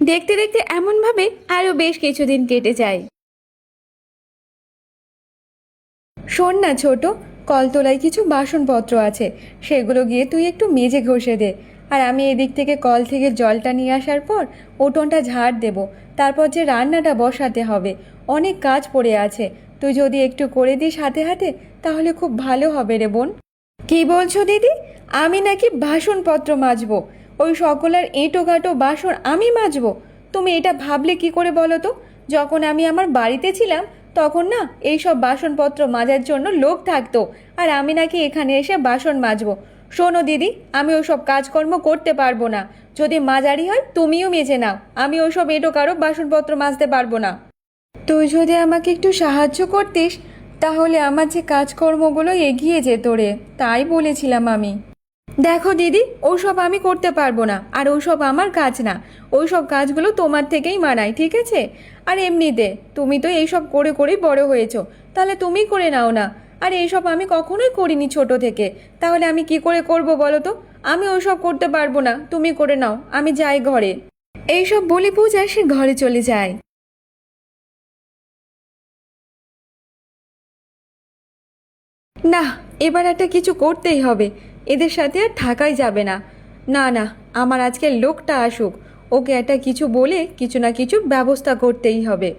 দেখতে দেখতে এমনভাবে আরও বেশ কিছুদিন কেটে যায়। শোন না ছোট, কলতলায় কিছু বাসনপত্র আছে, সেগুলো গিয়ে তুই একটু মেজে ঘষে দে। আর আমি এদিক থেকে কল থেকে জলটা নিয়ে আসার পর উঠোনটা ঝাড় দেব। তারপর যে রান্নাটা বসাতে হবে, অনেক কাজ পড়ে আছে, তুই যদি একটু করে দিস হাতে হাতে তাহলে খুব ভালো হবে রে বোন। কি বলছো দিদি? আমি নাকি বাসনপত্র মাজবো? ওই সকলের এঁটো কাটো বাসন আমি মাজবো? তুমি এটা ভাবলে কি করে বলো তো? যখন আমি আমার বাড়িতে ছিলাম তখন না এইসব বাসনপত্র মাজার জন্য লোক থাকতো, আর আমি নাকি এখানে এসে বাসন মাজবো? শোনো দিদি, আমি ওসব কাজকর্ম করতে পারবো না। যদি মাজারি হয় তুমিও মেজে নাও, আমি ওসব এঁটো কারো বাসনপত্র মাজতে পারবো না। তুই যদি আমাকে একটু সাহায্য করতিস তাহলে আমার যে কাজকর্মগুলো এগিয়ে যেত রে, তাই বলেছিলাম আমি। দেখো দিদি, ওসব আমি করতে পারবো না, আর ওসব আমার কাজ না। ওইসব কাজগুলো তোমার থেকেই মানায়, ঠিক আছে? আর এমনিতে তুমি তো এইসব করে করেই বড় হয়েছো, তাহলে তুমি করে নাও না। আর এইসব আমি কখনোই করিনি ছোট থেকে, তাহলে আমি কি করে করব বলো তো? আমি ওসব করতে পারবো না, তুমি করে নাও, আমি যাই ঘরে। এইসব বলে পূজা সে ঘরে চলে যায়। না, এবার একটা কিছু করতেই হবে, এদের সাথে আর থাকাই যাবে না। না না, আমার আজকে লোকটা আসুক, ওকে একটা কিছু বলে কিছু না কিছু ব্যবস্থা করতেই হবে।